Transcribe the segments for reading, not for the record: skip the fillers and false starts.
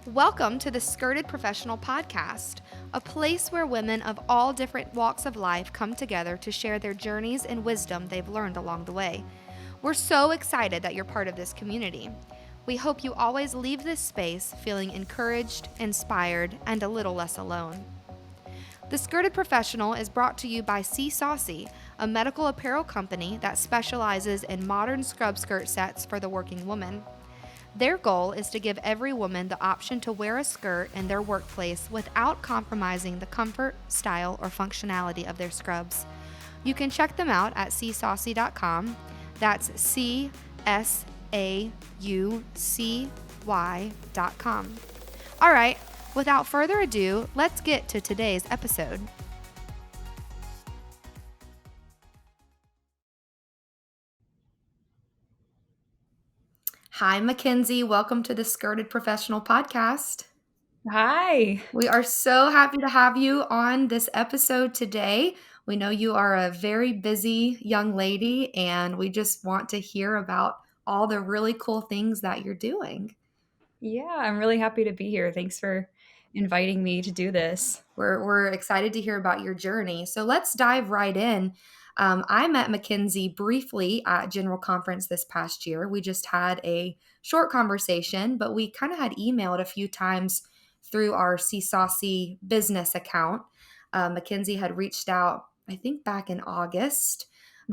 Welcome to the Skirted Professional Podcast, a place where women of all different walks of life come together to share their journeys and wisdom they've learned along the way. We're so excited that you're part of this community. We hope you always leave this space feeling encouraged, inspired, and a little less alone. The Skirted Professional is brought to you by C Saucy, a medical apparel company that specializes in modern scrub skirt sets for the working woman. Their goal is to give every woman the option to wear a skirt in their workplace without compromising the comfort, style, or functionality of their scrubs. You can check them out at csaucy.com. That's CSAUCY.com. All right, without further ado, let's get to today's episode. Hi, McKenzie. Welcome to the Skirted Professional Podcast. Hi. We are so happy to have you on this episode today. We know you are a very busy young lady, and we just want to hear about all the really cool things that you're doing. Yeah, I'm really happy to be here. Thanks for inviting me to do this. We're excited to hear about your journey. So let's dive right in. I met McKenzie briefly at General Conference this past year. We just had a short conversation, but we kind of had emailed a few times through our C Saucy business account. McKenzie had reached out, I think back in August,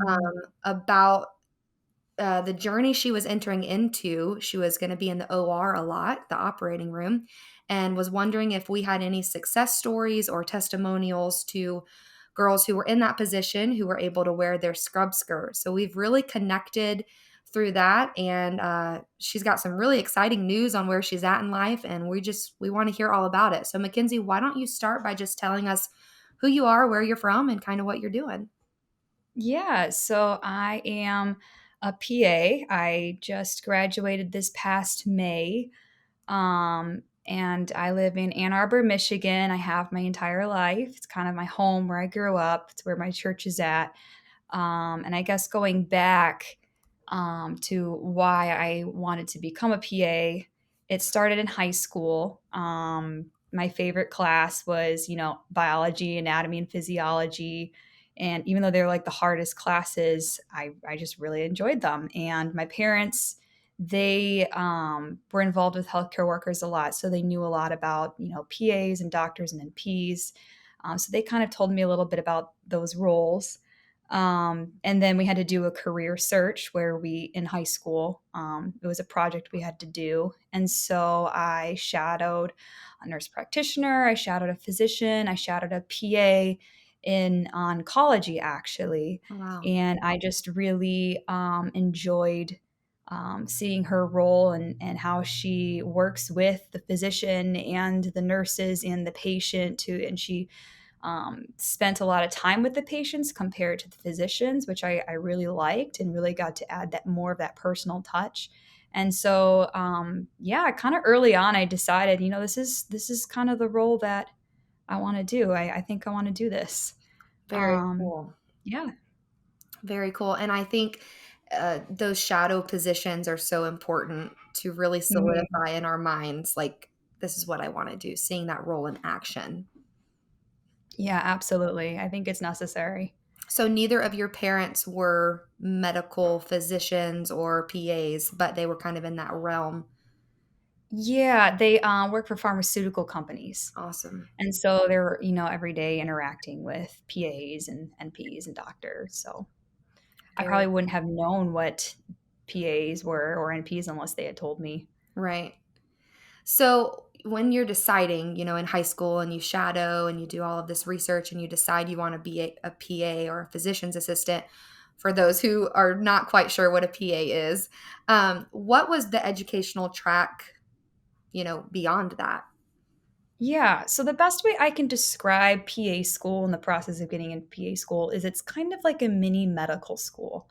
um, Mhm. about the journey she was entering into. She was going to be in the OR a lot, the operating room, and was wondering if we had any success stories or testimonials to girls who were in that position who were able to wear their scrub skirt. So we've really connected through that, and she's got some really exciting news on where she's at in life, and we want to hear all about it. So McKenzie, why don't you start by just telling us who you are, where you're from, and kind of what you're doing? Yeah, so I am a PA. I just graduated this past May. And I live in Ann Arbor, Michigan. I have my entire life. It's kind of my home where I grew up. It's where my church is at. And I guess going back to why I wanted to become a PA, it started in high school. My favorite class was, biology, anatomy, and physiology. And even though they're like the hardest classes, I just really enjoyed them. And my parents, they were involved with healthcare workers a lot. So they knew a lot about, PAs and doctors and NPs. So they kind of told me a little bit about those roles. And then we had to do a career search where in high school, it was a project we had to do. And so I shadowed a nurse practitioner, I shadowed a physician, I shadowed a PA in oncology, actually. Wow. And I just really enjoyed seeing her role and how she works with the physician and the nurses and the patient and she spent a lot of time with the patients compared to the physicians, which I really liked and really got to add that more of that personal touch. And so, yeah, kind of early on, I decided, this is kind of the role that I want to do. I think I want to do this. Very Um, cool. yeah. Very cool. And I think those shadow positions are so important to really Mhm. solidify in our minds, like, this is what I want to do, seeing that role in action. Yeah, absolutely. I think it's necessary. So, neither of your parents were medical physicians or PAs, but they were kind of in that realm. Yeah, they work for pharmaceutical companies. Awesome. And so they're, every day interacting with PAs and NPs and doctors. So I Very probably wouldn't have known what PAs were or NPs unless they had told me. right. So, when you're deciding, in high school and you shadow and you do all of this research and you decide you want to be a PA or a physician's assistant, for those who are not quite sure what a PA is, what was the educational track, beyond that? Yeah, so the best way I can describe PA school and the process of getting into PA school is it's kind of like a mini medical school.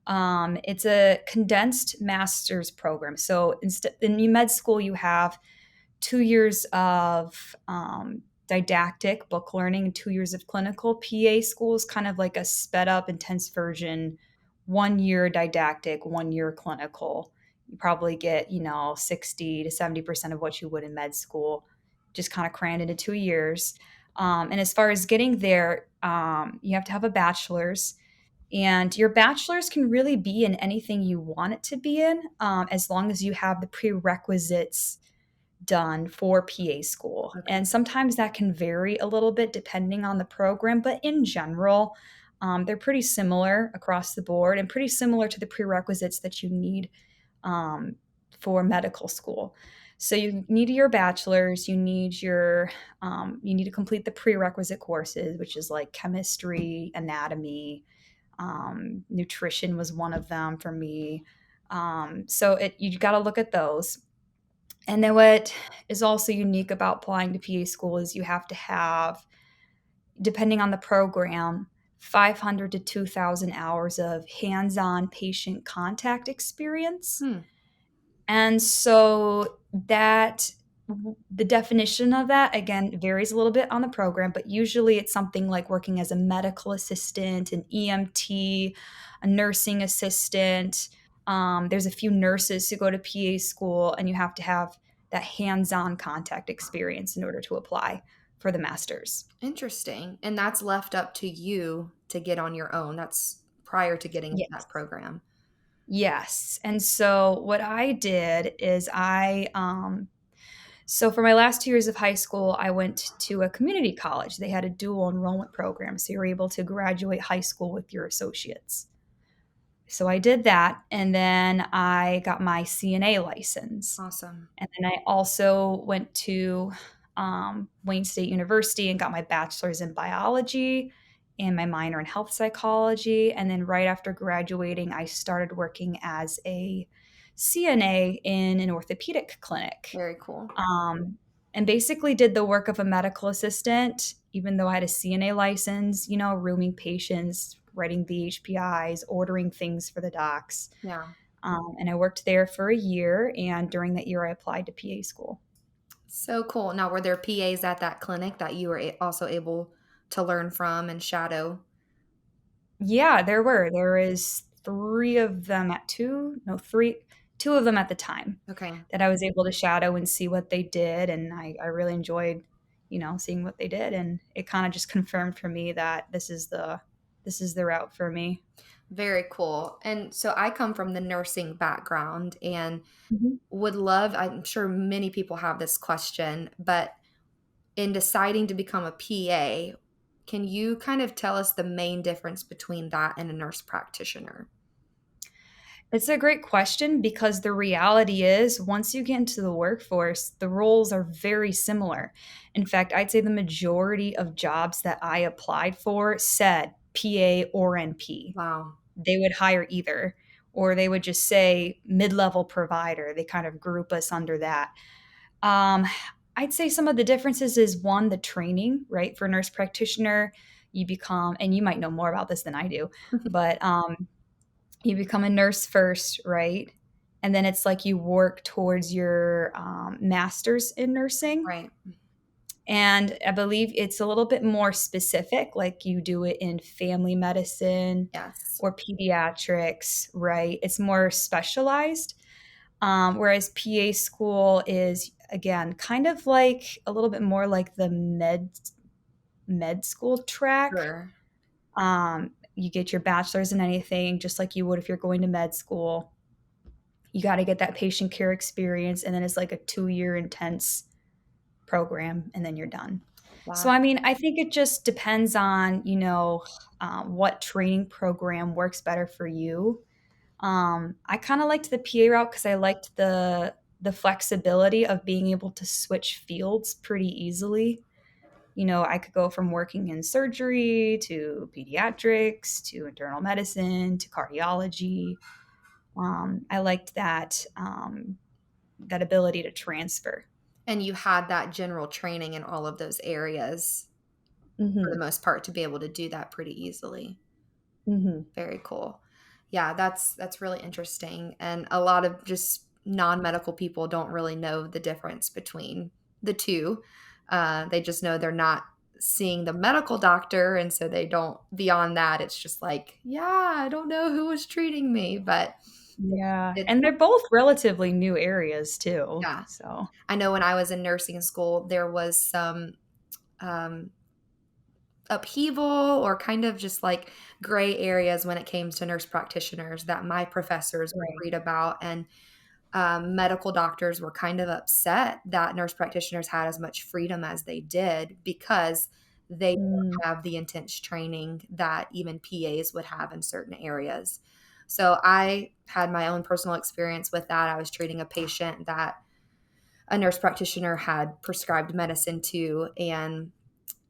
It's a condensed master's program. So instead in med school, you have 2 years of didactic book learning and 2 years of clinical. PA school is kind of like a sped up, intense version, 1 year didactic, 1 year clinical. You probably get, 60 to 70% of what you would in med school, just kind of crammed into 2 years. And as far as getting there, you have to have a bachelor's. And your bachelor's can really be in anything you want it to be in, as long as you have the prerequisites done for PA school. Okay. And sometimes that can vary a little bit depending on the program, but in general, they're pretty similar across the board and pretty similar to the prerequisites that you need um, for medical school. So you need your bachelor's, you need to complete the prerequisite courses, which is like chemistry, anatomy, nutrition was one of them for me. You got to look at those. And then what is also unique about applying to PA school is you have to have, depending on the program, 500 to 2,000 hours of hands-on patient contact experience. Hmm. And so the definition of that again varies a little bit on the program, but usually it's something like working as a medical assistant, an EMT, a nursing assistant. There's a few nurses who go to PA school, and you have to have that hands-on contact experience in order to apply for the master's. Interesting. And that's left up to you to get on your own. That's prior to getting into that Yes. program. Yes. And so what I did is so for my last 2 years of high school, I went to a community college. They had a dual enrollment program, so you were able to graduate high school with your associates. So I did that, and then I got my CNA license. Awesome. And then I also went to Wayne State University and got my bachelor's in biology and my minor in health psychology. And then right after graduating, I started working as a CNA in an orthopedic clinic. Very cool. Um, and basically did the work of a medical assistant, even though I had a CNA license, rooming patients, writing the HPIs, ordering things for the docs. Yeah. And I worked there for a year. And during that year, I applied to PA school. So cool. Now, were there PAs at that clinic that you were also able to learn from and shadow? Yeah, there were. There is three of them at two, no, three, two of them at the time Okay. that I was able to shadow and see what they did. And I really enjoyed, seeing what they did. And it kind of just confirmed for me that this is the route for me. Very cool. And so I come from the nursing background and Mhm. would love, I'm sure many people have this question, but in deciding to become a PA, can you kind of tell us the main difference between that and a nurse practitioner? It's a great question because the reality is, once you get into the workforce, the roles are very similar. In fact, I'd say the majority of jobs that I applied for said PA or NP. Wow. They would hire either, or they would just say mid level provider. They kind of group us under that. Um, I'd say some of the differences is one, the training, right? For nurse practitioner, you become, and you might know more about this than I do, but you become a nurse first, right? And then it's like you work towards your master's in nursing. Right. And I believe it's a little bit more specific, like you do it in family medicine Yes. or pediatrics, right? It's more specialized. Whereas PA school is, again, kind of like a little bit more like the med school track. Sure. You get your bachelor's in anything, just like you would if you're going to med school. You got to get that patient care experience, and then it's like a 2 year intense program, and then you're done. So, Wow. I mean, I think it just depends on, what training program works better for you. I kind of liked the PA route because I liked the flexibility of being able to switch fields pretty easily. I could go from working in surgery to pediatrics to internal medicine to cardiology. I liked that ability to transfer. And you had that general training in all of those areas for the Hmm. most part to be able to do that pretty easily. Hmm. Very cool. Yeah, that's really interesting. And a lot of just non-medical people don't really know the difference between the two. They just know they're not seeing the medical doctor, and so they don't. Beyond that, it's just like, yeah, I don't know who was treating me, but Yeah, It, and they're both relatively new areas too, yeah. so I know when I was in nursing school, there was some um, upheaval or kind of just like gray areas when it came to nurse practitioners that my professors would right. read about. And medical doctors were kind of upset that nurse practitioners had as much freedom as they did because they Mm, don't have the intense training that even PAs would have in certain areas. So I had my own personal experience with that. I was treating a patient that a nurse practitioner had prescribed medicine to, and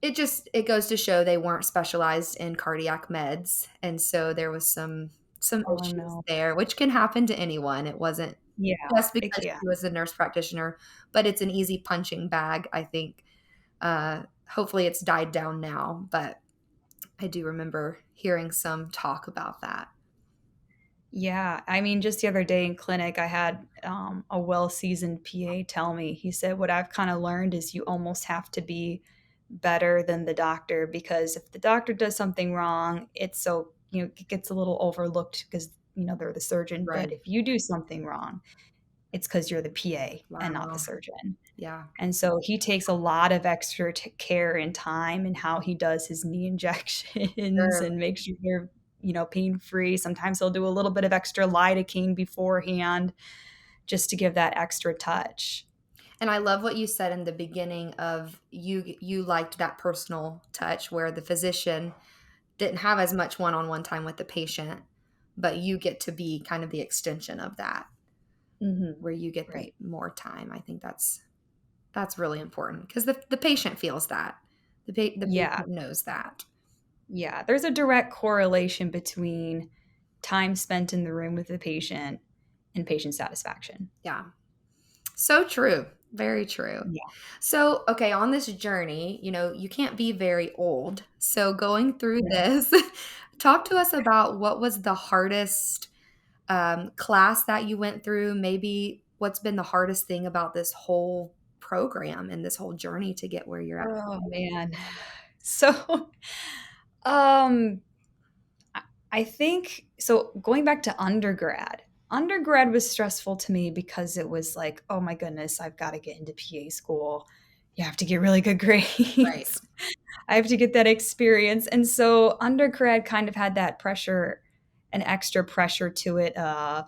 it goes to show they weren't specialized in cardiac meds, and so there was some oh, issues no. there, which can happen to anyone. It wasn't Yeah, just it because can. she was a nurse practitioner, but it's an easy punching bag, I think. Hopefully it's died down now, but I do remember hearing some talk about that. Yeah, I mean, just the other day in clinic, I had, a well-seasoned PA tell me, he said, "What I've kinda learned is you almost have to be better than the doctor, because if the doctor does something wrong, it's so it gets a little overlooked because, they're the surgeon, but Right. if you do something wrong, it's because 'cause you're the PA and not the Wow. surgeon." Yeah. And so he takes a lot of extra care and time in how he does his knee injections Sure. and makes sure they're, pain free. Sometimes he'll do a little bit of extra lidocaine beforehand just to give that extra touch. And I love what you said in the beginning of you liked that personal touch where the physician didn't have as much one-on-one time with the patient, but you get to be kind of the extension of that, Mhm. where you get the Right. more time. I think that's really important because the patient feels that. The Yeah. patient knows that. Yeah. There's a direct correlation between time spent in the room with the patient and patient satisfaction. Yeah. So true. Very true. Yeah. So, okay, on this journey, you can't be very old. So, going through Yeah. this, talk to us about what was the hardest class that you went through. Maybe what's been the hardest thing about this whole program and this whole journey to get where you're at. Oh, man. So, um I I think so going back to undergrad was stressful to me because it was like, "Oh my goodness, I've gotta get into PA school. You have to get really good Right. grades. I have to get that experience," and so undergrad kind of had that pressure an extra pressure to it of,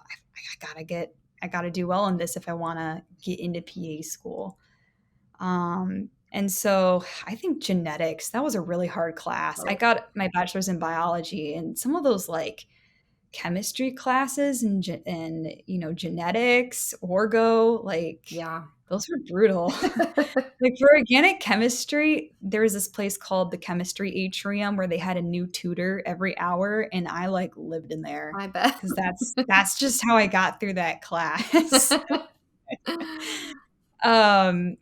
I gotta do well in this if I wanna get into PA school. And so I think genetics, that was a really hard class. I Oh, got my bachelor's in biology, and some of those like chemistry classes and genetics, orgo, like yeah. those were brutal. Like for organic chemistry, there was this place called the chemistry atrium where they had a new tutor every hour, and I like lived in there I bet. because that's just how I got through that class. um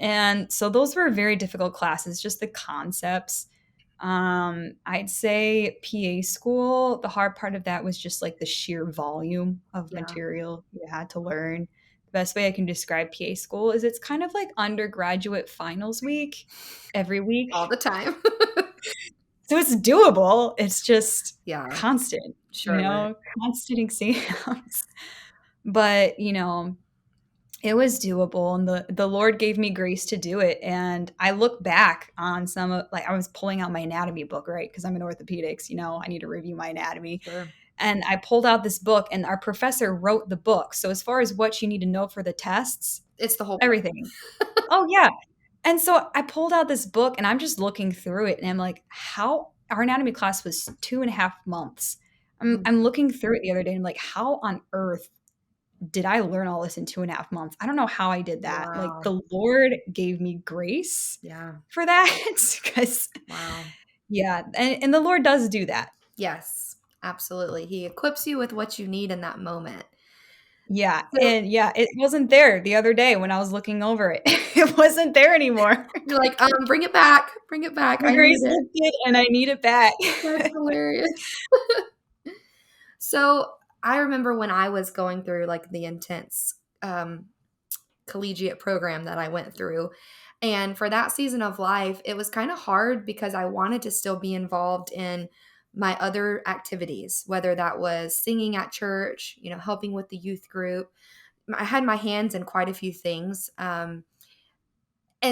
and so those were very difficult classes, just the concepts. I'd say PA school, the hard part of that was just like the sheer volume of Yeah. material you had to learn. The best way I can describe PA school is it's kind of like undergraduate finals week every All week. the time. So it's doable. It's just Yeah, constant, sure. constant exams. But, it was doable, and the Lord gave me grace to do it, and I look back on some of like, I was pulling out my anatomy book, right? Because 'cause I'm in orthopedics, I need to review my anatomy, Sure. and I pulled out this book, and our professor wrote the book, so as far as what you need to know for the tests, It's the whole everything. Oh, yeah, and so I pulled out this book, and I'm just looking through it, and I'm like, "How" our anatomy class was 2.5 months. I'm point. I'm looking through it the other day, and I'm like, "How on earth did I learn all this in 2.5 months? I don't know how I did that." Like, Wow. the Lord gave me grace Yeah. for that because Wow. yeah, and the Lord does do that. Yes, absolutely. He equips you with what you need in that moment. Yeah, So and yeah, it wasn't there the other day when I was looking over it. It wasn't there anymore. you're like, "Bring it back. Bring it back. The I need grace it." lifted, and I need it back. That's hilarious. So, I remember when I was going through, like, the intense, collegiate program that I went through, and for that season of life, it was kinda hard because I wanted to still be involved in my other activities, whether that was singing at church, helping with the youth group. I had my hands in quite a few things. And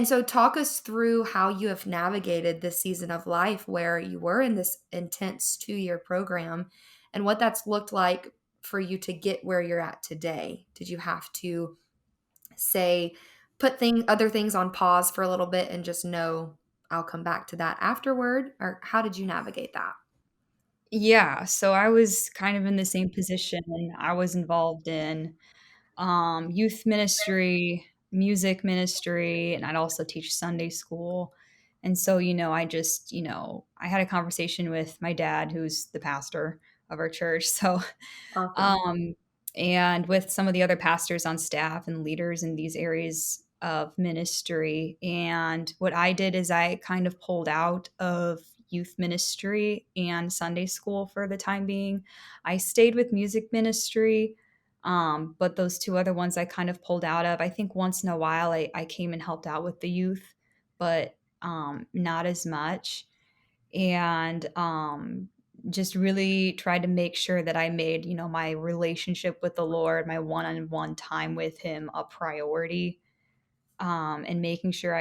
so, talk us through how you have navigated this season of life where you were in this intense 2-year program and what that's looked like for you to get where you're at today. Did you have to say, put other things on pause for a little bit and just know I'll come back to that afterward? Or how did you navigate that? Yeah, so I was kind of in the same position. I was involved in youth ministry, music ministry, and I'd also teach Sunday school. And so, I just, I had a conversation with my dad, who's the pastor of our church. So, Awesome. um, and with some of the other pastors on staff and leaders in these areas of ministry. And what I did is I kind of pulled out of youth ministry and Sunday school for the time being. I stayed with music ministry, but those two other ones I kind of pulled out of. I think once in a while I came and helped out with the youth, but not as much. And just really tried to make sure that I made, my relationship with the Lord, my one-on-one time with Him a priority, and making sure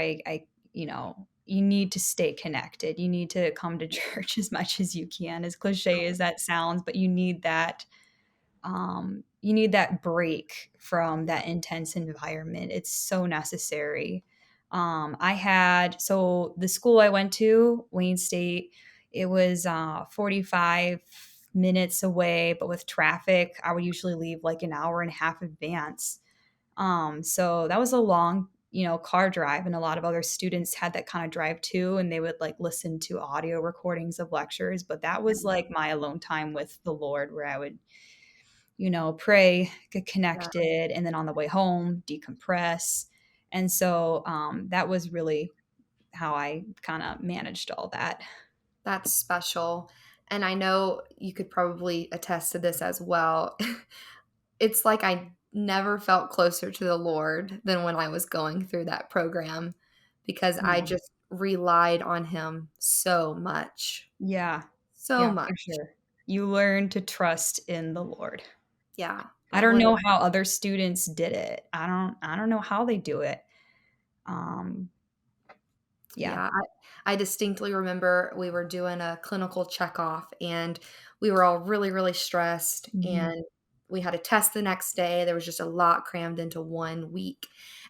you need to stay connected. You need to come to church as much as you can, as cliche as that sounds, but you need that break from that intense environment. It's so necessary. So the school I went to, Wayne State, it was 45 minutes away, but with traffic, I would usually leave like an hour and a half advance. So that was a long, car drive, and a lot of other students had that kind of drive too, and they would like listen to audio recordings of lectures, but that was like my alone time with the Lord, where I would pray, get Yeah, connected, and then on the way home, decompress. And so that was really how I kind of managed all that. that's special. And I know you could probably attest to this as well. It's like I never felt closer to the Lord than when I was going through that program because I Yeah. just relied on Him so much. Yeah. So Yeah, much. for sure. You learn to trust in the Lord. Yeah. I It don't was. know how other students did it. I don't know how they do it. Um, yeah. Yeah, I distinctly remember we were doing a clinical checkoff and we were all really, really stressed. Mhm. And we had a test the next day. There was just a lot crammed into 1 week.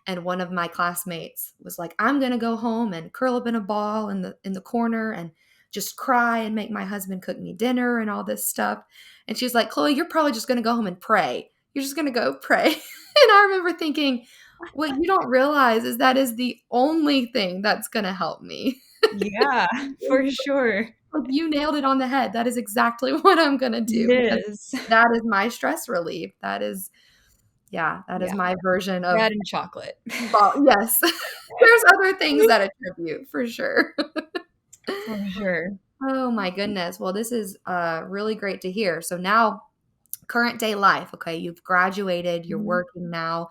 And one of my classmates was like, I'm gonna go home and curl up in a ball in the corner and just cry and make my husband cook me dinner and all this stuff. And she's like, Chloe, you're probably just gonna go home and pray. You're just gonna go pray. And I remember thinking, what you don't realize is that is the only thing that's gonna help me. Yeah, for sure. Like, you nailed it on the head. That is exactly what I'm gonna do because It is. that is my stress relief. That is yeah, that is Yeah, my version of that and chocolate. well, yes. There's other things that attribute for sure. For sure. Oh my goodness. Well, this is, really great to hear. So now current day life, okay, you've graduated, you're Mhm. working now.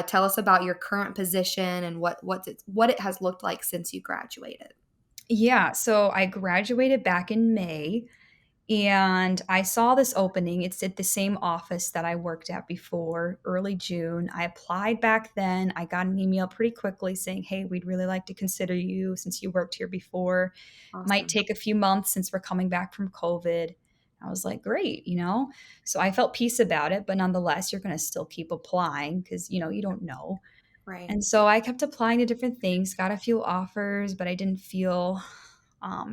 Tell us about your current position and what it has looked like since you graduated. Yeah, so I graduated back in May, and I saw this opening. It's at the same office that I worked at before, early June. I applied back then. I got an email pretty quickly saying, "Hey, we'd really like to consider you since you worked here before. Might Awesome. take a few months since we're coming back from COVID." I was like, "Great." So I felt peace about it, but nonetheless, you're going to still keep applying because, you don't know. Right. And so I kept applying to different things, got a few offers, but I didn't feel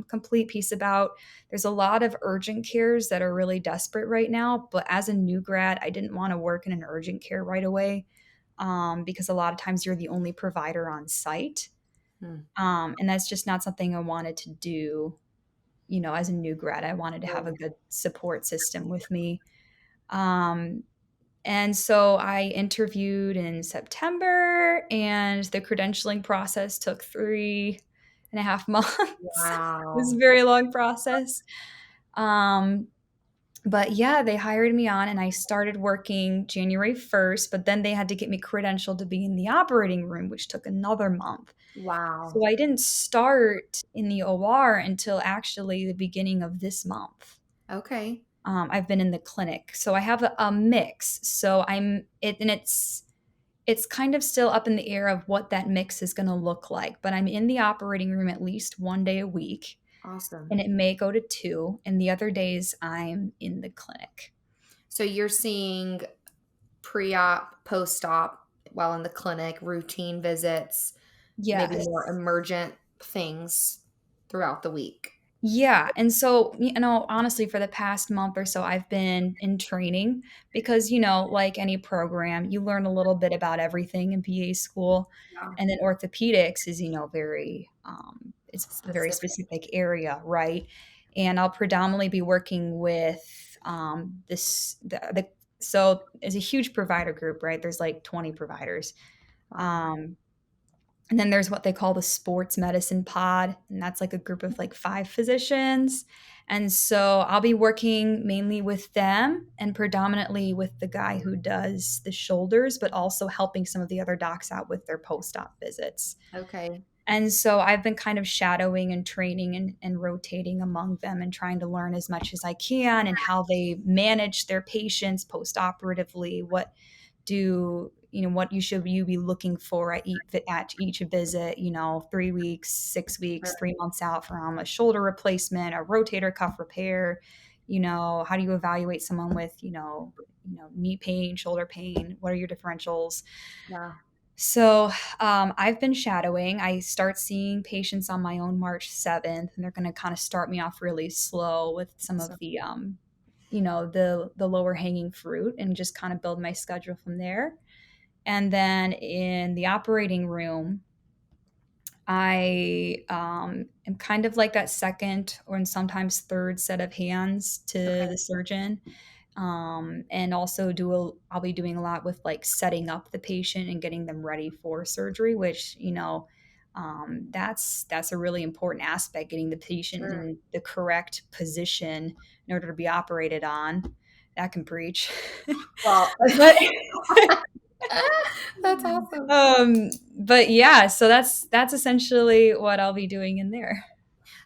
complete peace about. There's a lot of urgent cares that are really desperate right now, but as a new grad, I didn't want to work in an urgent care right away, because a lot of times you're the only provider on site. Hmm. And that's just not something I wanted to do. As a new grad, I wanted to have a good support system with me. Um, and so I interviewed in September, and the credentialing process took 3.5 months. It was a Wow. very long process. Um, But yeah, they hired me on and I started working January 1st, but then they had to get me credentialed to be in the operating room, which took another month. Wow. So I didn't start in the OR until actually the beginning of this month. Okay. I've been in the clinic, so I have a mix. So I'm it, and it's kind of still up in the air of what that mix is going to look like. But I'm in the operating room at least 1 day a week, Awesome. and it may go to two. And the other days I'm in the clinic. So you're seeing pre-op, post-op while in the clinic, routine visits, maybe more Yes. emergent things throughout the week. Yeah, and so, honestly, for the past month or so, I've been in training because, like any program, you learn a little bit about everything in PA school, Yeah. and then orthopedics is, very, it's a very Specific. specific area, right? And I'll predominantly be working with so there's a huge provider group, right? There's like 20 providers. Wow. Um, and then there's what they call the sports medicine pod, and that's like a group of like 5 physicians. And so I'll be working mainly with them and predominantly with the guy who does the shoulders, but also helping some of the other docs out with their post op visits. Okay. And so I've been kind of shadowing and training and rotating among them and trying to learn as much as I can and how they manage their patients post operatively, what you be looking for at each visit, 3 weeks, 6 weeks, Sure. 3 months out from a shoulder replacement, a rotator cuff repair. How do you evaluate someone with knee pain, shoulder pain? What are your differentials? Yeah. So I've been shadowing. I start seeing patients on my own March 7th, and they're going to kind of start me off really slow with some of So, the lower hanging fruit, and just kind of build my schedule from there. And then in the operating room, I am kind of like that second or sometimes third set of hands to okay. the surgeon. And also I'll be doing a lot with like setting up the patient and getting them ready for surgery, which, that's a really important aspect, getting the patient Sure. in the correct position in order to be operated on. That can preach. Well, But that's awesome. but yeah, so that's essentially what I'll be doing in there.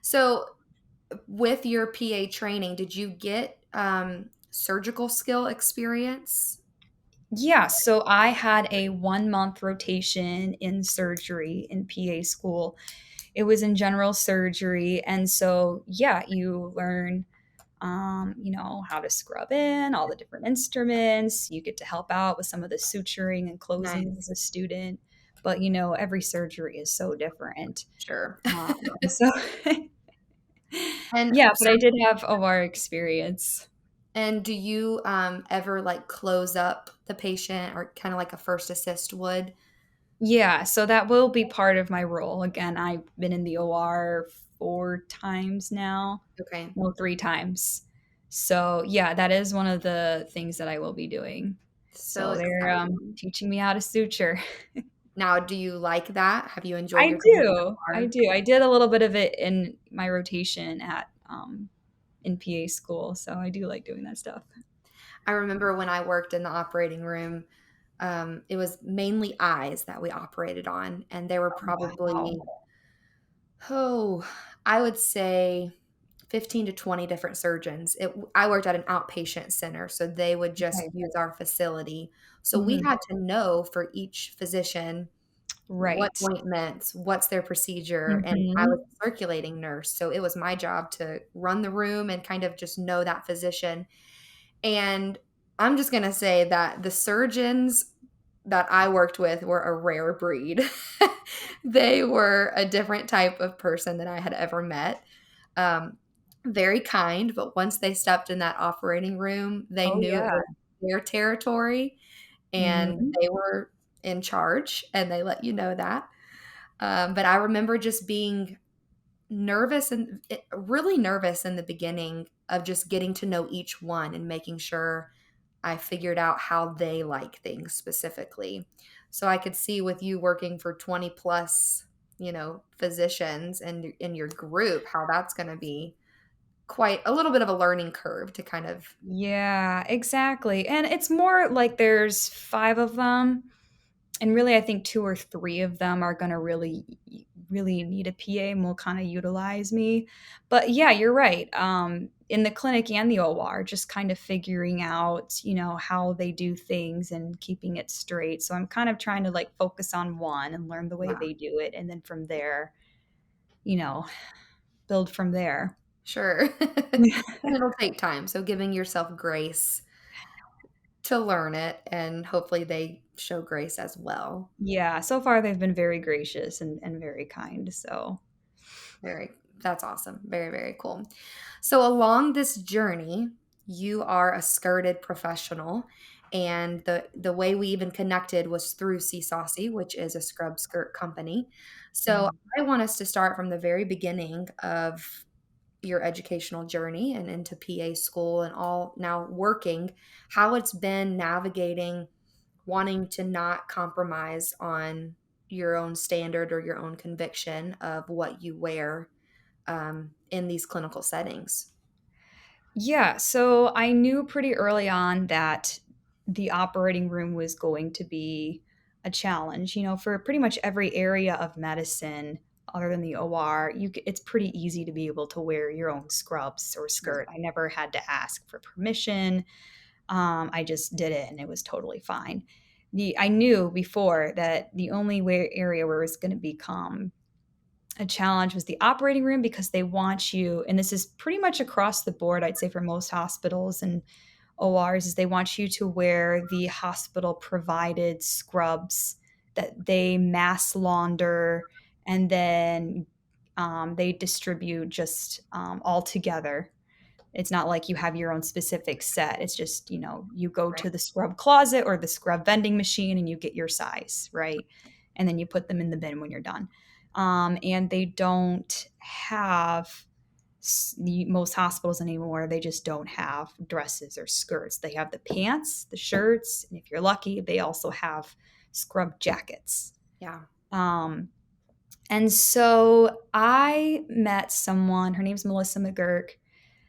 So, with your PA training, did you get surgical skill experience? Yeah, so I had a 1 month rotation in surgery in PA school. It was in general surgery, and so yeah, you learn how to scrub in all the different instruments. You get to help out with some of the suturing and closing as Nice. a student. But every surgery is so different. Sure. And so And yeah, but so, I did have OR experience. and do you ever like close up the patient or kind of like a first assist would? Yeah, so that will be part of my role. Again, I've been in the OR 4 times now. Okay. Well, 3 times. So yeah, that is one of the things that I will be doing. So So they're exciting. teaching me how to suture. Now, do you like that? Have you enjoyed I your time so do. I far? do. I did a little bit of it in my rotation at in PA school, so I do like doing that stuff. I remember when I worked in the operating room, it was mainly eyes that we operated on, and there were Wow. probably, oh, I would say 15 to 20 different surgeons. I worked at an outpatient center, so they would just Okay. use our facility. So we Mhm. had to know for each physician what Right. ointments, what's their procedure, and I was Mhm. a circulating nurse, so it was my job to run the room and kind of just know that physician. And I'm just gonna say that the surgeons that I worked with were a rare breed. They were a different type of person than I had ever met. Um, very kind, but once they stepped in that operating room, they Oh, knew it yeah. was their territory and Mhm. they were in charge, and they let you know that. But I remember just being nervous and really nervous in the beginning of just getting to know each one and making sure I figured out how they like things specifically. So I could see with you working for 20 plus, physicians and in your group, how that's going to be quite a little bit of a learning curve to kind of. Yeah, exactly. And it's more like there's 5 of them, and really I think 2 or 3 of them are gonna really need a PA and will kinda utilize me. But yeah, you're right. In the clinic and the OR, just kind of figuring out, how they do things and keeping it straight. So I'm kind of trying to, like, focus on one and learn the way Yeah, they do it, and then from there, you know, build from there. sure. And it'll take time, so giving yourself grace to learn it, and hopefully they show grace as well. Yeah, so far they've been very gracious and very kind, so Very That's awesome. Very, very cool. So along this journey, you are a skirted professional, and the way we even connected was through C Saucy, which is a scrub skirt company. So mhm. I want us to start from the very beginning of your educational journey and into PA school and all now working, how it's been navigating wanting to not compromise on your own standard or your own conviction of what you wear in these clinical settings. Yeah, so I knew pretty early on that the operating room was going to be a challenge. For pretty much every area of medicine other than the OR, it's pretty easy to be able to wear your own scrubs or Yeah. skirt. I never had to ask for permission. I just did it and it was totally fine. I knew before that the only area where it was going to become a challenge was the operating room because they want you, and this is pretty much across the board, I'd say for most hospitals and ORs, is they want you to wear the hospital provided scrubs that they mass launder and then they distribute just all together. It's not like you have your own specific set. It's just, you go Right. to the scrub closet or the scrub vending machine and you get your size, right? And then you put them in the bin when you're done. And they don't have most hospitals anymore, they just don't have dresses or skirts. They have the pants, the shirts, and if you're lucky, they also have scrub jackets. Yeah. Um, and so I met someone, her name's Melissa McGurk,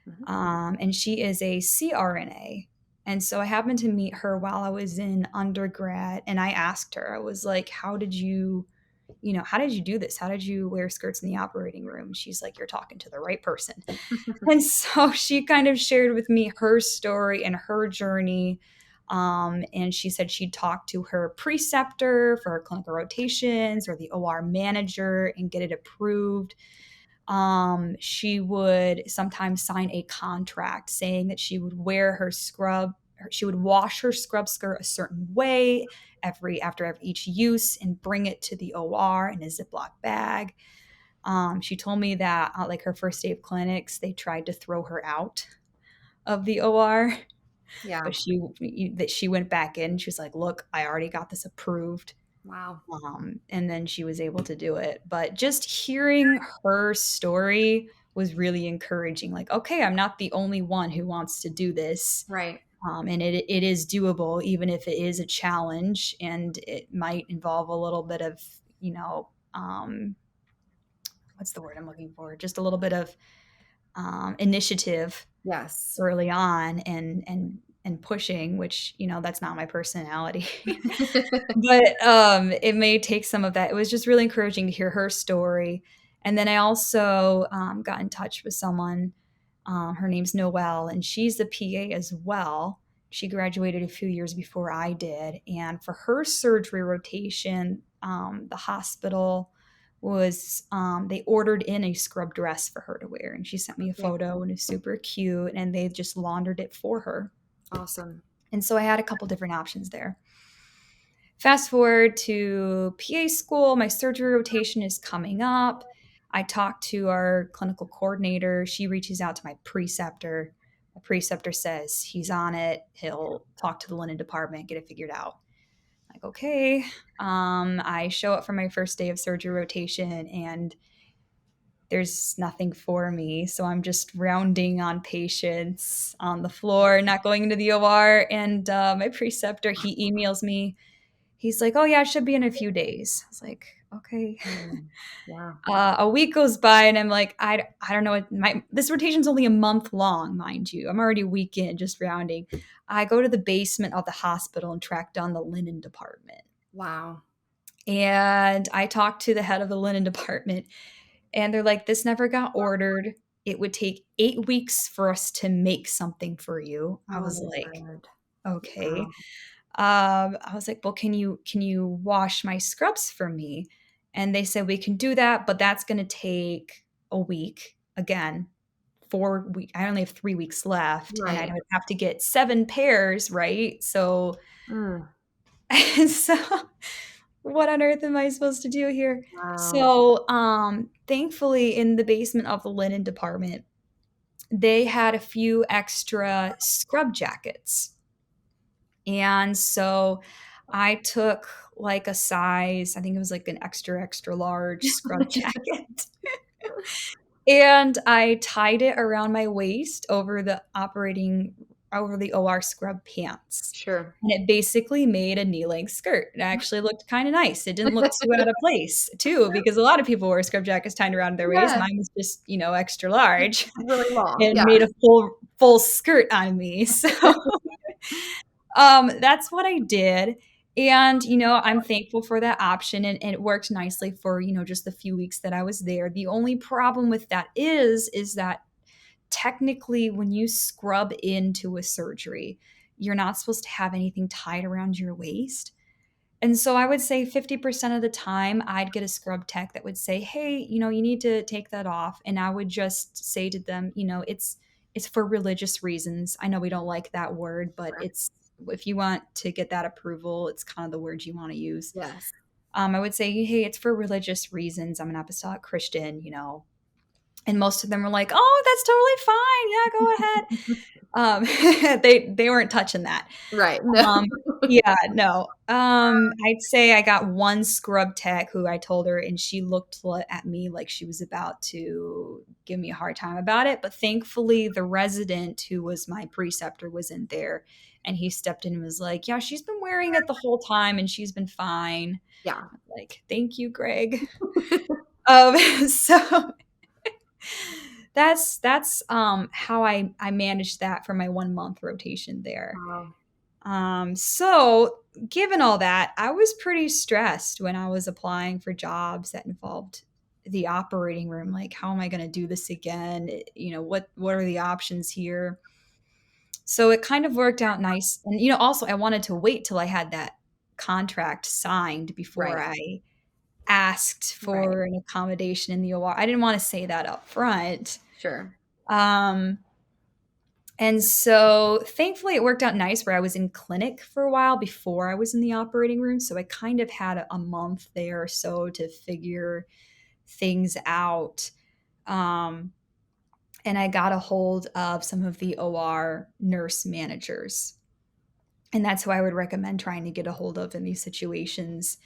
Mhm. and she is a CRNA. And so I happened to meet her while I was in undergrad, and I asked her, I was like, how did you do this? How did you wear skirts in the operating room? And she's like, you're talking to the right person. And so she kind of shared with me her story and her journey. And she said she'd talk to her preceptor for her clinical rotations or the OR manager and get it approved. She would sometimes sign a contract saying that she would wear her scrub, she would wash her scrub skirt a certain way after each use and bring it to the OR in a Ziploc bag. She told me that like her first day of clinics, they tried to throw her out of the OR, Yeah. but she went back in. She was like, "Look, I already got this approved." Wow. And then she was able to do it. But just hearing her story was really encouraging. Like, okay, I'm not the only one who wants to do this. Right. And it is doable, even if it is a challenge and it might involve a little bit of, what's the word I'm looking for? Just a little bit of initiative Yes. early on and pushing, which that's not my personality. But, it may take some of that. It was just really encouraging to hear her story, and then I also, got in touch with someone, her name's Noelle, and she's a PA as well. She graduated a few years before I did, and for her surgery rotation, the hospital they ordered in a scrub dress for her to wear, and she sent me a Yeah. photo, and it's super cute, and they just laundered it for her, Awesome. and so I had a couple different options there. Fast forward to PA school, my surgery rotation is coming up. I talk to our clinical coordinator. She reaches out to my preceptor. My preceptor says he's on it. He'll talk to the linen department, get it figured out. Like, okay. I show up for my first day of surgery rotation and there's nothing for me. So I'm just rounding on patients on the floor, not going into the OR. And my preceptor, he emails me. He's like, "Oh yeah, it should be in a few days." I was like, "Okay." Mm. Wow. A week goes by and I'm like, I don't know. This rotation's only a month long, mind you. I'm already a week in, just rounding. I go to the basement of the hospital and track down the linen department. Wow. And I talked to the head of the linen department, and they're like, "This never got ordered. It would take 8 weeks for us to make something for you." I Oh was my like, God. "Okay." Wow. I was like, "Well, can you wash my scrubs for me?" And they said, "We can do that, but that's gonna take a week." Again, 4 week I only have 3 weeks left, and I'd Right. have to get 7 pairs, right? So Mm. so what on earth am I supposed to do here? Wow. So, thankfully, in the basement of the linen department, they had a few extra scrub jackets. And so I took like a size, I think it was like an extra, extra large scrub jacket. And I tied it around my waist over the OR scrub pants. Sure. And it basically made a knee-length skirt. It actually looked kinda nice. It didn't look too out of place too, because a lot of people wear scrub jackets tied around their waist. Yes. Mine was just, extra large Really long. and Yeah. made a full skirt on me. So that's what I did, and, I'm thankful for that option, and it worked nicely for, just the few weeks that I was there. The only problem with that is that technically when you scrub into a surgery, you're not supposed to have anything tied around your waist. And so I would say 50% of the time I'd get a scrub tech that would say, "Hey, you need to take that off." And I would just say to them, it's for religious reasons. I know we don't like that word, but Right. it's if you want to get that approval, it's kind of the word you want to use. Yes. I would say, "Hey, it's for religious reasons. I'm an apostolic Christian, And most of them were like, "Oh, that's totally fine. Yeah, go ahead." They weren't touching that. Right. No. Um, yeah, no. I'd say I got one scrub tech who I told her, and she looked at me like she was about to give me a hard time about it. But thankfully, the resident who was my preceptor was in there, and he stepped in and was like, "Yeah, she's been wearing it the whole time, and she's been fine." Yeah. I'm like, "Thank you, Greg." Um, so that's how I managed that for my 1 month rotation there. Wow. So given all that, I was pretty stressed when I was applying for jobs that involved the operating room. Like, how am I going to do this again? What are the options here? So it kind of worked out nice. And also I wanted to wait till I had that contract signed before Right. I asked Right. for an accommodation in the OR. I didn't want to say that up front. Sure. Um, And so thankfully it worked out nice where I was in clinic for a while before I was in the operating room. So I kind of had a month there or so to figure things out. Um, and I got a hold of some of the OR nurse managers. And that's who I would recommend trying to get a hold of in these situations.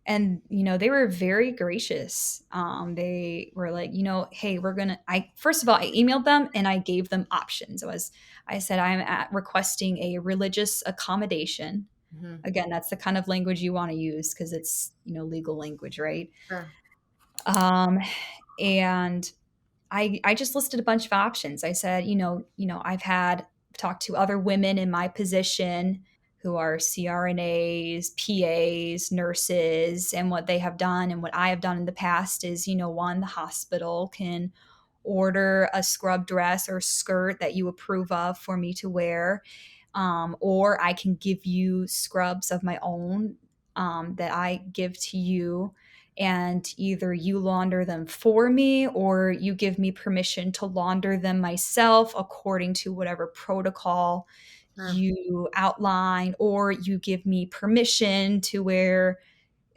And they were very gracious. They were like, "Hey, we're gonna." I first of all, I emailed them and I gave them options. I said requesting a religious accommodation. Mhm. Again, that's the kind of language you want to use because it's legal language, right? Sure. Um, and I just listed a bunch of options. I said, I've talked to other women in my position who are CRNAs, PAs, nurses, and what they have done and what I have done in the past is, one, the hospital can order a scrub dress or skirt that you approve of for me to wear. Or I can give you scrubs of my own that I give to you, and either you launder them for me or you give me permission to launder them myself according to whatever protocol Sure. you outline, or you give me permission to wear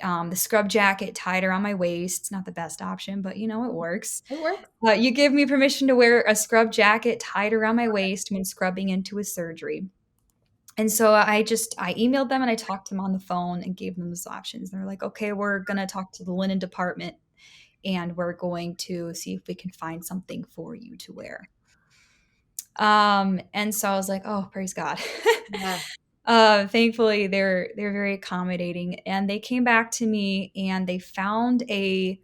the scrub jacket tied around my waist. It's not the best option, but it works. It works. You give me permission to wear a scrub jacket tied around my waist when scrubbing into a surgery. And so I emailed them and I talked to them on the phone and gave them those options. They're like, "Okay, we're gonna talk to the linen department and we're going to see if we can find something for you to wear." And so I was like, "Oh, praise God." Yeah. Thankfully, they're very accommodating, and they came back to me and they found a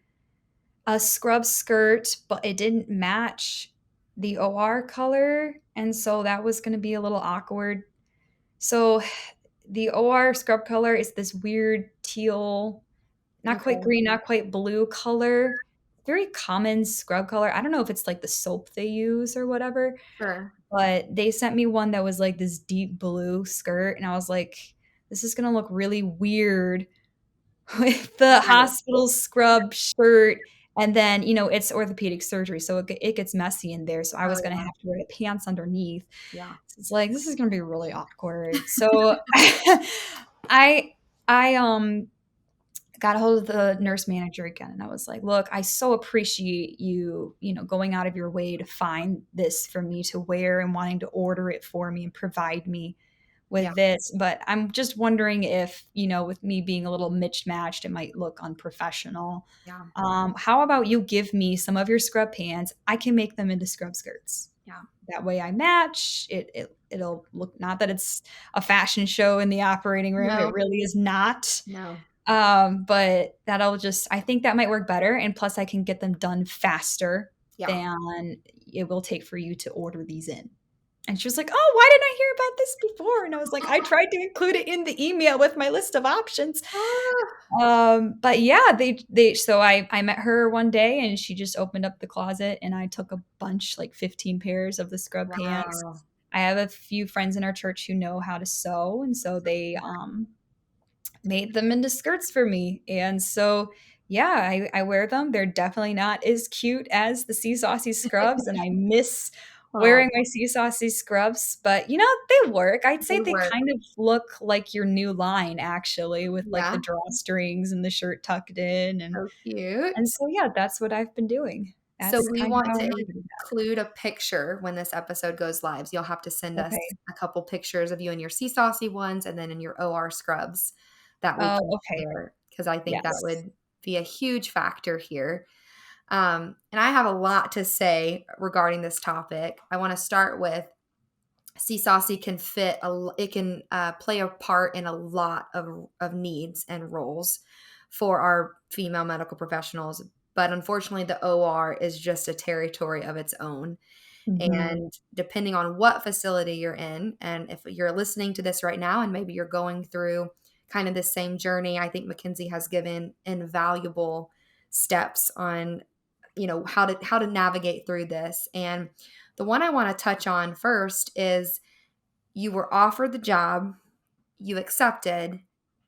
scrub skirt, but it didn't match the OR color, and so that was going to be a little awkward. So the OR scrub color is this weird teal, not quite Okay. green, not quite blue color. Very common scrub color. I don't know if it's like the soap they use or whatever, Sure. but they sent me one that was like this deep blue skirt, and I was like, this is gonna look really weird with the Right. hospital scrub shirt. And then, it's orthopedic surgery, so it gets messy in there. So I Oh, was gonna yeah. have to wear the pants underneath. Yeah. So it's like, this is gonna be really awkward. So I I got a hold of the nurse manager again, and I was like, look, I so appreciate you, going out of your way to find this for me to wear and wanting to order it for me and provide me Yeah. with this. But I'm just wondering if, with me being a little mismatched, it might look unprofessional. Yeah. How about you give me some of your scrub pants? I can make them into scrub skirts. Yeah. That way I match. It'll look, not that it's a fashion show in the operating room. It No. really is not. No. But I think that might work better. And plus, I can get them done faster Yeah. than it will take for you to order these in. And she was like, "Oh, why didn't I hear about this before?" And I was like, "I tried to include it in the email with my list of options." Ah, But yeah, so I met her one day and she just opened up the closet and I took a bunch, like 15 pairs of the scrub pants. wow. I have a few friends in our church who know how to sew, and so they made them into skirts for me. And so, yeah, I wear them. They're definitely not as cute as the Sea Saucy scrubs, and I miss Oh, wearing my Sea Saucy scrubs, but they work. I'd say they they work. kind of look like your new line, actually, with like the Yeah. drawstrings and the shirt tucked in. And So cute. and so, yeah, that's what I've been doing. So That's we kind of want how I to navigated include a picture when this episode goes live. So you'll have to send that. us Okay. a couple pictures of you in your sea saucy ones and then in your OR scrubs that we Oh, can okay. share because I think that Yes. would be a huge factor here. And I have a lot to say regarding this topic. I want to start with sea saucy can it can play a part in a lot of needs and roles for our female medical professionals, but unfortunately the OR is just a territory of its own. Hmm. And depending on what facility you're in, and if you're listening to this right now and maybe you're going through kind of the same journey, I think McKenzie has given invaluable steps on how to navigate through this. And the one I want to touch on first is you were offered the job, you accepted,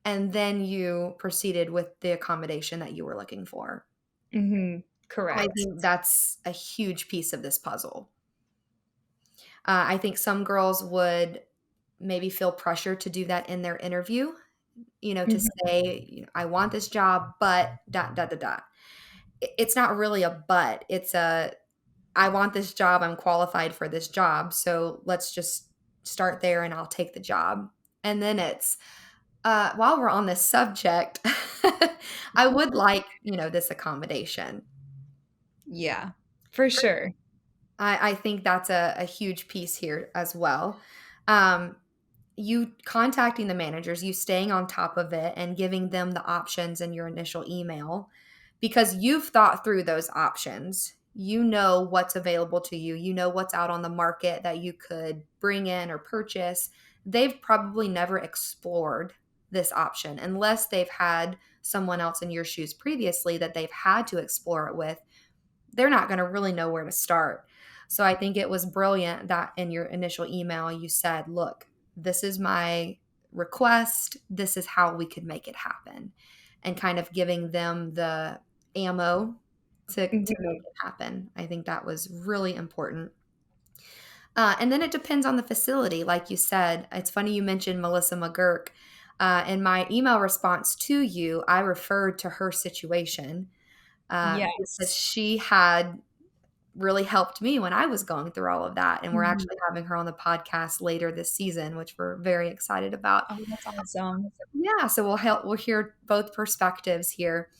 and then you proceeded with the accommodation that you were looking for. Hmm. I Correct. think that's a huge piece of this puzzle. I think some girls would maybe feel pressure to do that in their interview, to Hmm. say, I want this job, but dot, dot, dot, dot. It's not really a but. It's I want this job. I'm qualified for this job. So let's just start there and I'll take the job. And then it's, while we're on this subject, I would like, this accommodation. Yeah, for sure. I think that's a huge piece here as well. Um, you contacting the managers, you staying on top of it and giving them the options in your initial email because you've thought through those options. You know what's available to you, you know what's out on the market that you could bring in or purchase. They've probably never explored this option unless they've had someone else in your shoes previously that they've had to explore it with. They're not going to really know where to start. So I think it was brilliant that in your initial email you said, look, this is my request. This is how we could make it happen. And kind of giving them the ammo to make Mhm. it happen. I think that was really important. And then it depends on the facility. Like you said, it's funny you mentioned Melissa McGurk. In my email response to you, I referred to her situation because Yes. she had really helped me when I was going through all of that. And we're Mhm. actually having her on the podcast later this season, which we're very excited about. Oh, that's awesome. Yeah, so we'll hear both perspectives here.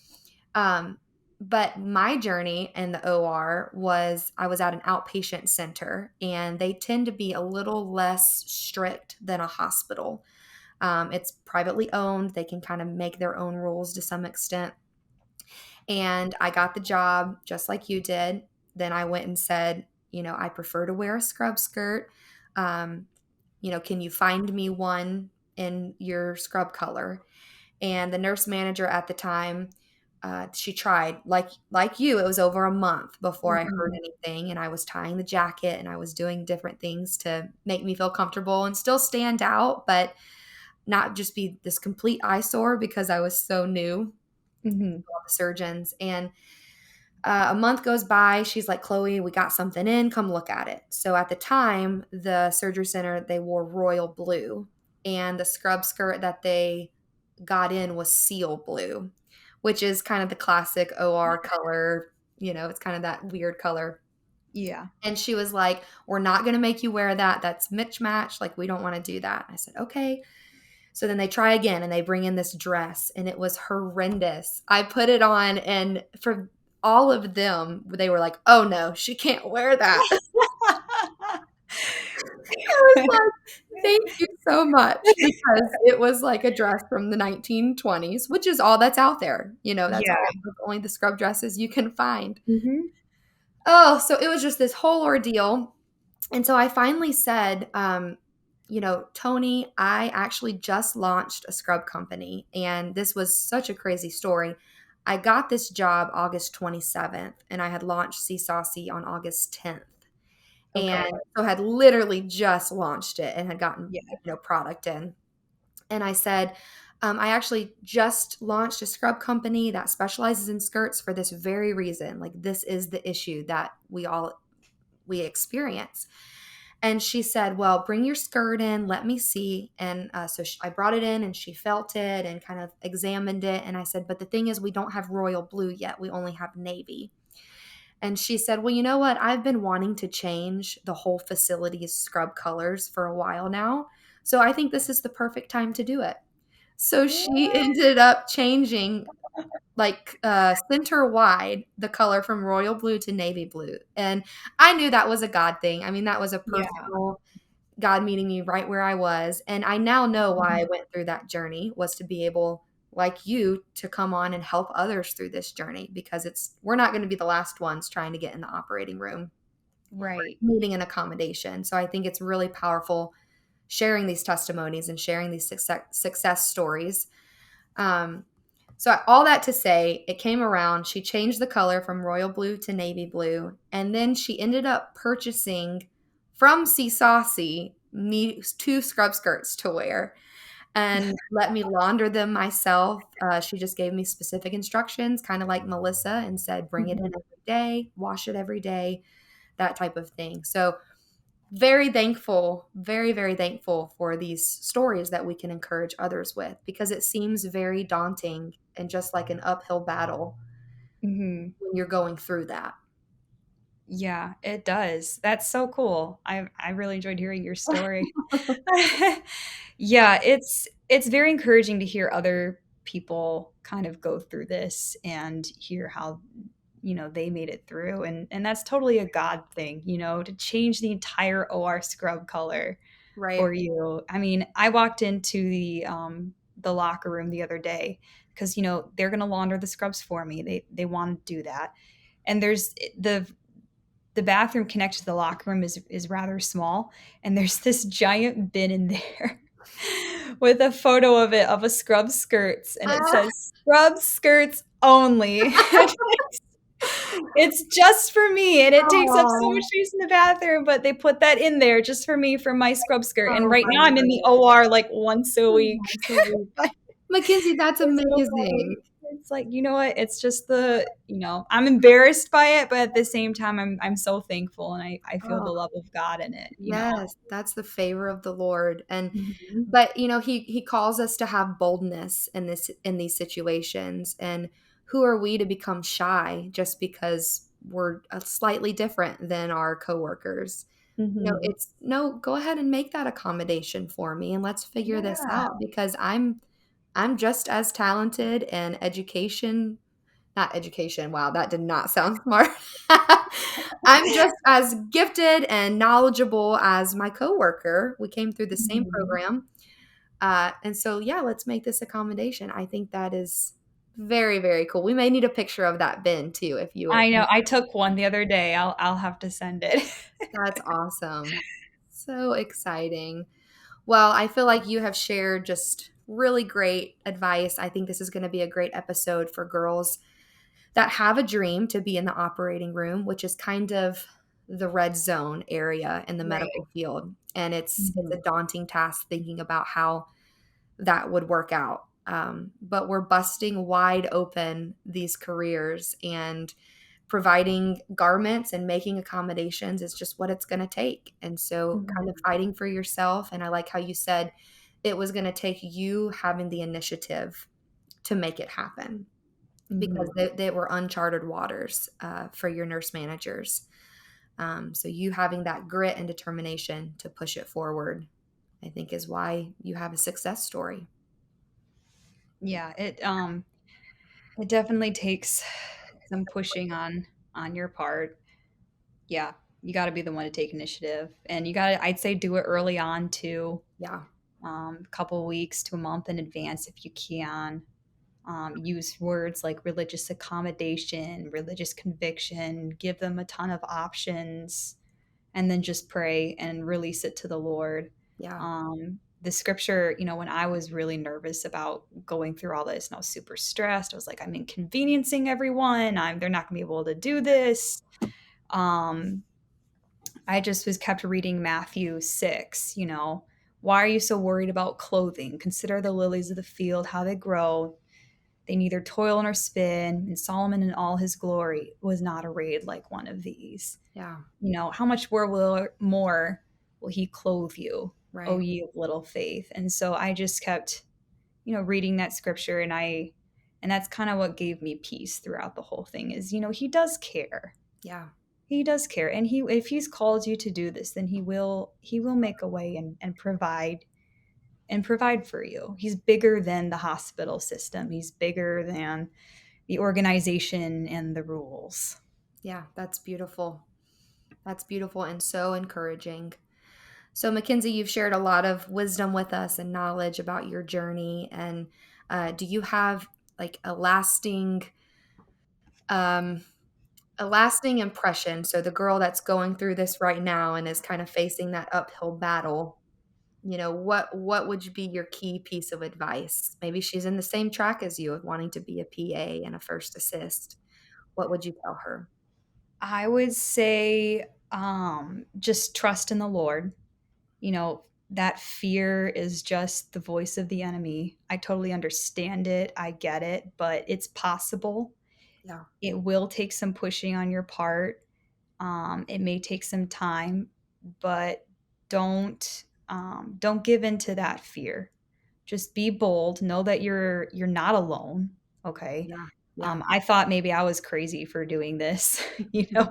Um, but my journey in the OR was I was at an outpatient center and they tend to be a little less strict than a hospital. It's privately owned. They can kind of make their own rules to some extent. And I got the job just like you did. Then I went and said, I prefer to wear a scrub skirt. Um, can you find me one in your scrub color? And the nurse manager at the time, she tried like you. It was over a month before I heard Mhm. anything, and I was tying the jacket and I was doing different things to make me feel comfortable and still stand out, but not just be this complete eyesore because I was so new to Mhm. all the surgeons. And a month goes by. She's like, Chloe, we got something in. Come look at it. So at the time, the surgery center, they wore royal blue, and the scrub skirt that they got in was seal blue, which is kind of the classic OR color. It's kind of that weird color. Yeah. And she was like, we're not going to make you wear that. That's mismatch. Like, we don't want to do that. I said, okay. So then they try again and they bring in this dress and it was horrendous. I put it on and for all of them, they were like, oh no, she can't wear that. I was like, thank you so much because it was like a dress from the 1920s, which is all that's out there. That's Yeah. all only the scrub dresses you can find. Mhm. Oh, so it was just this whole ordeal. And so I finally said, Tony, I actually just launched a scrub company, and this was such a crazy story. I got this job August 27th, and I had launched C Saucy on August 10th. And Okay. so had literally just launched it and had gotten, Yeah. product in. And I said, I actually just launched a scrub company that specializes in skirts for this very reason. Like, this is the issue that we experience. And she said, well, bring your skirt in, let me see. And I brought it in and she felt it and kind of examined it. And I said, but the thing is, we don't have royal blue yet. We only have navy. And she said, well, you know what? I've been wanting to change the whole facility's scrub colors for a while now. So I think this is the perfect time to do it. So she What? ended up changing like center wide the color from royal blue to navy blue. And I knew that was a God thing. I mean, that was a Yeah. personal God meeting me right where I was. And I now know why I Mhm. went through that journey was to be able, like you, to come on and help others through this journey because we're not going to be the last ones trying to get in the operating room Right. needing an accommodation. So I think it's really powerful sharing these testimonies and sharing these success stories. Um, so all that to say, it came around. She changed the color from royal blue to navy blue, and then she ended up purchasing from C Saucy me two scrub skirts to wear and let me launder them myself. She just gave me specific instructions, kind of like Melissa, and said, bring it in Mhm. every day, wash it every day, that type of thing. So very thankful, very, very thankful for these stories that we can encourage others with because it seems very daunting and just like an uphill battle Mhm. when you're going through that. Yeah, it does. That's so cool. I really enjoyed hearing your story. Yeah, it's very encouraging to hear other people kind of go through this and hear how, they made it through, and that's totally a God thing, to change the entire OR scrub color Right. for you. I mean, I walked into the locker room the other day because, they're gonna launder the scrubs for me. They wanna do that. And there's the bathroom connected to the locker room is rather small, and there's this giant bin in there with a photo of it of a scrub skirts, and it Ah, says "Scrub skirts only." It's just for me, and it takes up so much oh, space in the bathroom, but they put that in there just for me for my scrub skirt, and oh right my now I'm in the goodness. OR, like, once a week. Once a week. But Mackenzie, that's it's so amazing. funny. It's like, you know what? It's just I'm embarrassed by it, but at the same time, I'm so thankful, and I feel Oh, the love of God in it. yes, that's the favor of the Lord. And Mhm. but he calls us to have boldness in these situations. And who are we to become shy just because we're slightly different than our coworkers? Mhm. It's no, go ahead and make that accommodation for me and let's figure this Yeah. out because I'm just as talented and not education. Wow, that did not sound smart. I'm just as gifted and knowledgeable as my coworker. We came through the same Mhm. program. And so, yeah, let's make this accommodation. I think that is very, very cool. We may need a picture of that bin too, if you would. I know. I took one the other day. I'll have to send it. That's awesome. So exciting. Well, I feel like you have shared just really great advice. I think this is going to be a great episode for girls that have a dream to be in the operating room, which is kind of the red zone area in the Right. medical field. And it's Mhm. a daunting task thinking about how that would work out. But we're busting wide open these careers, and providing garments and making accommodations is just what it's going to take. And so, kind of Mhm. fighting for yourself. And I like how you said it was going to take you having the initiative to make it happen, because Mhm. they were uncharted waters for your nurse managers. So, you having that grit and determination to push it forward, I think, is why you have a success story. Yeah, it definitely takes some pushing on your part. Yeah, you got to be the one to take initiative, and you got to, I'd say, do it early on too. Yeah. A couple weeks to a month in advance if you can. Use words like religious accommodation, religious conviction, give them a ton of options, and then just pray and release it to the Lord. Yeah. The scripture, when I was really nervous about going through all this and I was super stressed, I was like, I'm inconveniencing everyone. They're not going to be able to do this. Um, I just was kept reading Matthew 6, why are you so worried about clothing? Consider the lilies of the field, how they grow. They neither toil nor spin, and Solomon in all his glory was not arrayed like one of these. Yeah. How much more will he clothe you, O Right. ye of little faith? And so I just kept, reading that scripture, and that's kind of what gave me peace throughout the whole thing is, he does care. Yeah. He does care. And if he's called you to do this, then he will make a way and provide for you. He's bigger than the hospital system. He's bigger than the organization and the rules. Yeah. That's beautiful. That's beautiful and so encouraging. So, Mackenzie, you've shared a lot of wisdom with us and knowledge about your journey. And do you have like um, a lasting impression? So, the girl that's going through this right now and is kind of facing that uphill battle, what would be your key piece of advice? Maybe she's in the same track as you of wanting to be a PA and a first assist. What would you tell her? I would say just trust in the Lord. That fear is just the voice of the enemy. I totally understand it. I get it, but it's possible. Yeah. It will take some pushing on your part. It may take some time, but don't give in to that fear. Just be bold. Know that you're not alone. Okay. Yeah. Yeah. I thought maybe I was crazy for doing this.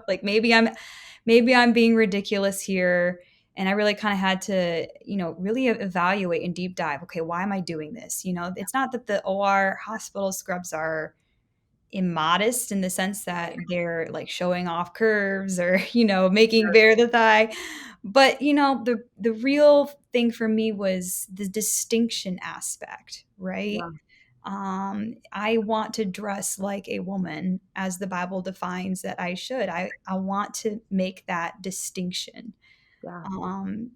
Like maybe I'm being ridiculous here. And I really kind of had to, really evaluate and deep dive. Okay, why am I doing this? It's not that the OR hospital scrubs are immodest in the sense that Right. they're like showing off curves or making bare the thigh, but the real thing for me was the distinction aspect, right? Yeah. I want to dress like a woman as the Bible defines that I should. I want to make that distinction. Yeah.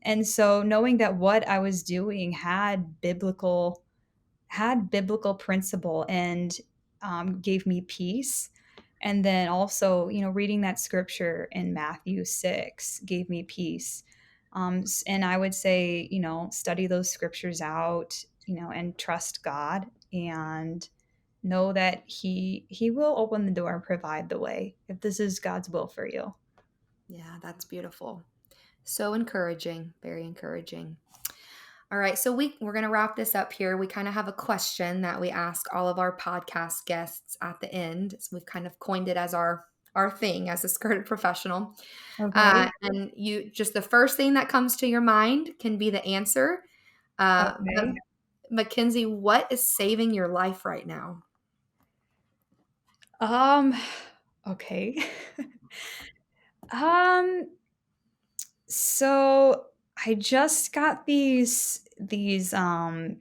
And so knowing that what I was doing had biblical principle and gave me peace. And then also, reading that scripture in Matthew 6 gave me peace. And I would say, study those scriptures out, and trust God and know that He will open the door and provide the way if this is God's will for you. Yeah. That's beautiful. So encouraging. Very encouraging. All right, so we're going to wrap this up here. We kind of have a question that we ask all of our podcast guests at the end. So we've kind of coined it as our thing as a skirted professional. Okay. And you just the first thing that comes to your mind can be the answer. But Okay. Mackenzie, what is saving your life right now? Um, okay. Um, so I just got these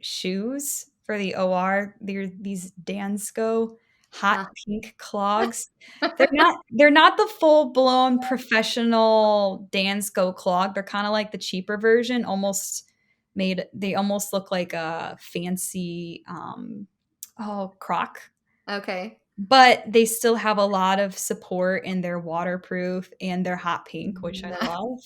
shoes for the OR. They're these Dansko hot Huh. pink clogs. They're not the full-blown professional Dansko clog. They're kinda like the cheaper version, they almost look like a fancy, Croc, Okay. but they still have a lot of support, and they're waterproof, and they're hot pink, which I Nah. love,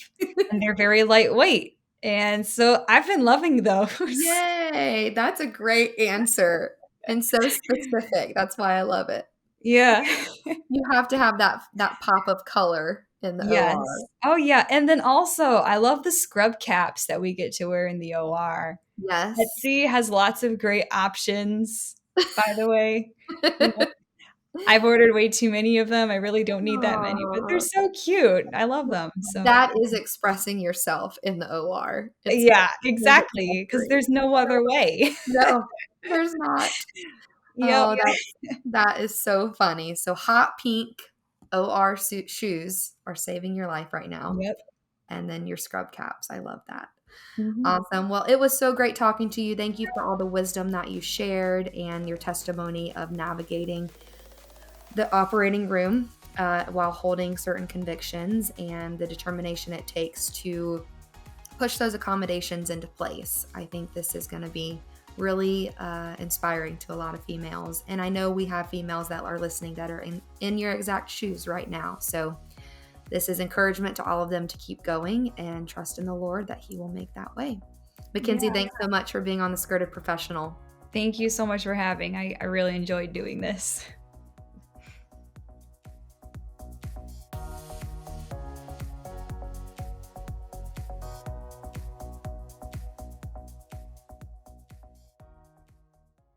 and they're very lightweight, and so I've been loving those. Yay! That's a great answer and so specific. That's why I love it. Yeah. You have to have that pop of color in the OR. Yes. Oh, yeah, and then also, I love the scrub caps that we get to wear in the OR. Yes. Etsy has lots of great options, by the way. You know, I've ordered way too many of them, I really don't need that many, but they're Aw. so cute. I love them, so That is expressing yourself in the OR. It's yeah, your exactly, because accessories. there's no other way. No, there's not. Yep. Oh, that is so funny. So hot pink OR suit shoes are saving your life right now, Yep. and then your scrub caps. I love that. Mhm. Awesome. Well, it was so great talking to you. Thank you for all the wisdom that you shared and your testimony of navigating the operating room while holding certain convictions and the determination it takes to push those accommodations into place. I think this is going to be really inspiring to a lot of females. And I know we have females that are listening that are in your exact shoes right now. So this is encouragement to all of them to keep going and trust in the Lord that He will make that way. Mackenzie, Yeah. thanks so much for being on the Skirted Professional. Thank you so much for having I really enjoyed doing this.